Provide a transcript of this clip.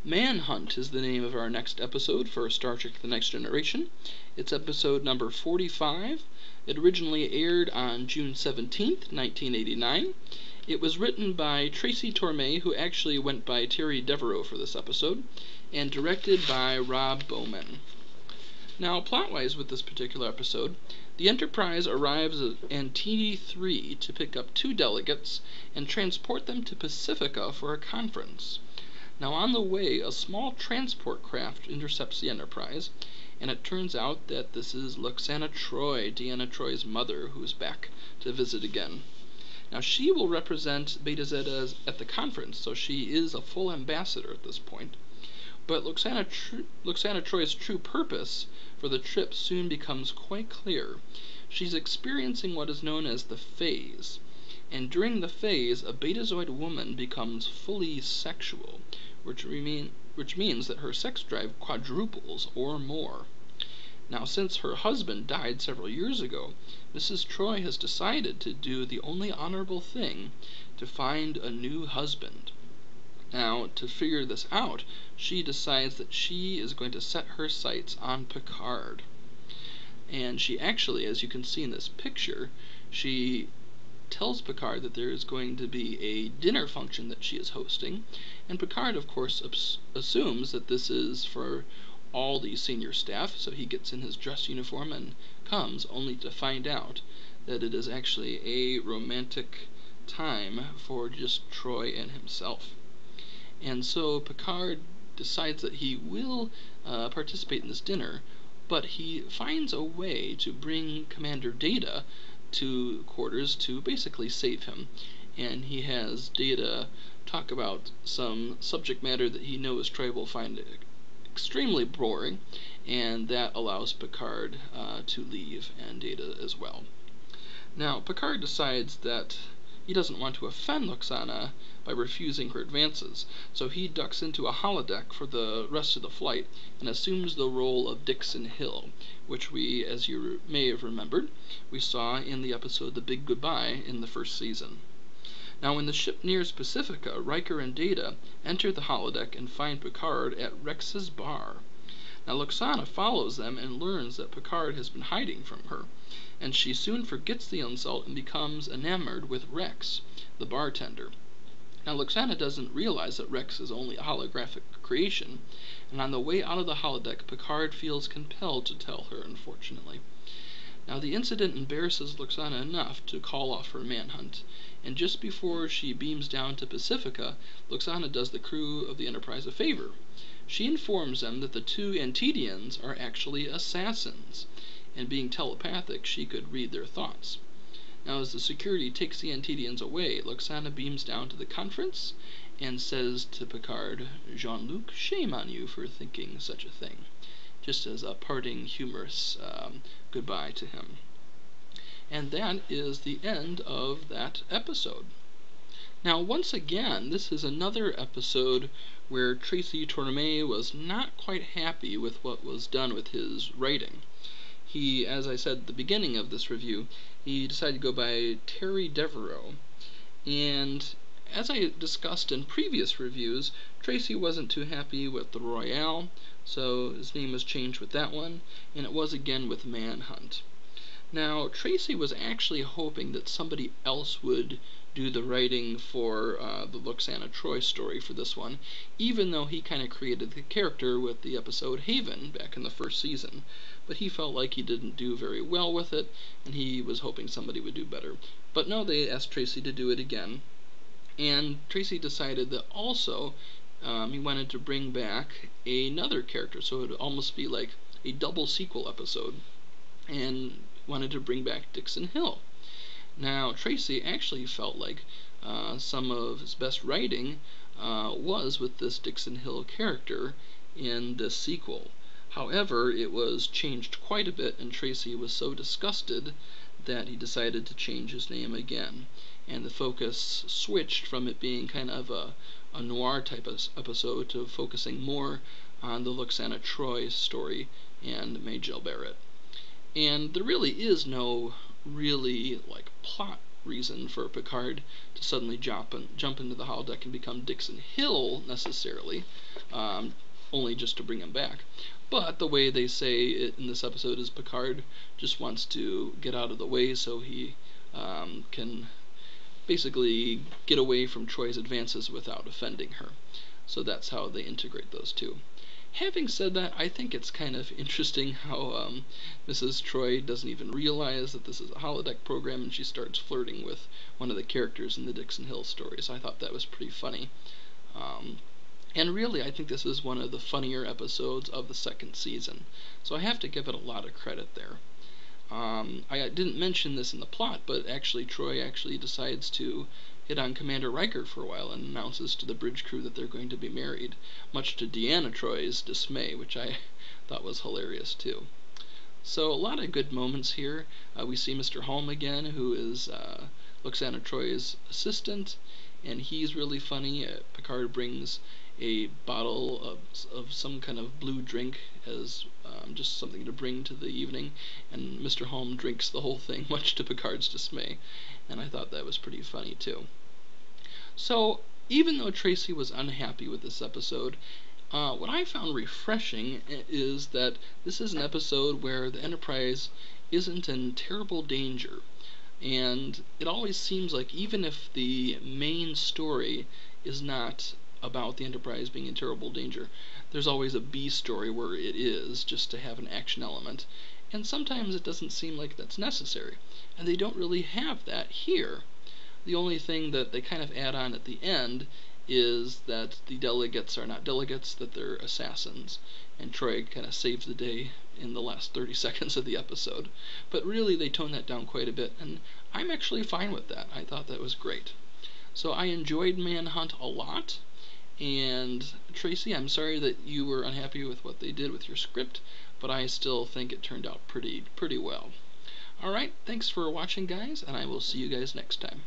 Manhunt is the name of our next episode for Star Trek The Next Generation. It's episode number 45. It originally aired on June 17th, 1989. It was written by Tracy Torme, who actually went by Terry Devereaux for this episode, and directed by Rob Bowman. Now, plot-wise with this particular episode, the Enterprise arrives at TD3 to pick up 2 delegates and transport them to Pacifica for a conference. Now, on the way, a small transport craft intercepts the Enterprise, and it turns out that this is Loxana Troi, Deanna Troi's mother, who is back to visit again. Now, she will represent Beta Zeta at the conference, so she is a full ambassador at this point. But Loxana Troi's true purpose for the trip soon becomes quite clear. She's experiencing what is known as the phase, and during the phase, a Betazoid woman becomes fully sexual, which means that her sex drive quadruples or more. Now, since her husband died several years ago, Mrs. Troi has decided to do the only honorable thing, to find a new husband. Now, to figure this out, she decides that she is going to set her sights on Picard. And she actually, as you can see in this picture, she tells Picard that there is going to be a dinner function that she is hosting, and Picard, of course, assumes that this is for all the senior staff, so he gets in his dress uniform and comes, only to find out that it is actually a romantic time for just Troi and himself. And so Picard decides that he will participate in this dinner, but he finds a way to bring Commander Data to quarters to basically save him. And he has Data talk about some subject matter that he knows Troi will find extremely boring, and that allows Picard to leave, and Data as well. Now, Picard decides that he doesn't want to offend Loxana by refusing her advances, so he ducks into a holodeck for the rest of the flight and assumes the role of Dixon Hill, which we, as you may have remembered, we saw in the episode The Big Goodbye in the first season. Now, when the ship nears Pacifica, Riker and Data enter the holodeck and find Picard at Rex's bar. Now, Loxana follows them and learns that Picard has been hiding from her, and she soon forgets the insult and becomes enamored with Rex, the bartender. Now, Loxana doesn't realize that Rex is only a holographic creation, and on the way out of the holodeck, Picard feels compelled to tell her, unfortunately. Now, the incident embarrasses Loxana enough to call off her manhunt, and just before she beams down to Pacifica, Loxana does the crew of the Enterprise a favor. She informs them that the 2 Antedians are actually assassins, and being telepathic, she could read their thoughts. Now, as the security takes the Antedians away, Loxana beams down to the conference and says to Picard, "Jean-Luc, shame on you for thinking such a thing," just as a parting humorous goodbye to him. And that is the end of that episode. Now, once again, this is another episode where Tracy Torme was not quite happy with what was done with his writing. He, as I said at the beginning of this review, he decided to go by Terry Devereaux. And as I discussed in previous reviews, Tracy wasn't too happy with the Royale, so his name was changed with that one, and it was again with Manhunt. Now, Tracy was actually hoping that somebody else would do the writing for the Loxana Troi story for this one, even though he kind of created the character with the episode Haven back in the first season. But he felt like he didn't do very well with it, and he was hoping somebody would do better. But no, they asked Tracy to do it again, and Tracy decided that also he wanted to bring back another character, so it would almost be like a double sequel episode, and wanted to bring back Dixon Hill. Now, Tracy actually felt like some of his best writing was with this Dixon Hill character in the sequel. However, it was changed quite a bit, and Tracy was so disgusted that he decided to change his name again. And the focus switched from it being kind of a noir type of episode to focusing more on the Loxana Troi story and Majel Barrett. And there really is no really plot reason for Picard to suddenly jump into the holodeck and become Dixon Hill necessarily, only just to bring him back. But the way they say it in this episode is Picard just wants to get out of the way so he can basically get away from Troy's advances without offending her. So that's how they integrate those two. Having said that, I think it's kind of interesting how Mrs. Troy doesn't even realize that this is a holodeck program, and she starts flirting with one of the characters in the Dixon Hill stories. I thought that was pretty funny. And really, I think this is one of the funnier episodes of the second season. So I have to give it a lot of credit there. I didn't mention this in the plot, but actually Troy actually decides to hit on Commander Riker for a while and announces to the bridge crew that they're going to be married, much to Deanna Troy's dismay, which I thought was hilarious too. So a lot of good moments here. We see Mr. Holm again, who is Loxana Troy's assistant, and he's really funny. Picard brings a bottle of some kind of blue drink as just something to bring to the evening, and Mr. Holm drinks the whole thing, much to Picard's dismay, and I thought that was pretty funny too. So even though Tracy was unhappy with this episode, what I found refreshing is that this is an episode where the Enterprise isn't in terrible danger, and it always seems like even if the main story is not about the Enterprise being in terrible danger, there's always a B story where it is, just to have an action element, and sometimes it doesn't seem like that's necessary, and they don't really have that here. The only thing that they kind of add on at the end is that the delegates are not delegates, that they're assassins, and Troy kind of saves the day in the last 30 seconds of the episode. But really they tone that down quite a bit, and I'm actually fine with that. I thought that was great. So I enjoyed Manhunt a lot. And Tracy, I'm sorry that you were unhappy with what they did with your script, but I still think it turned out pretty well. Alright, thanks for watching, guys, and I will see you guys next time.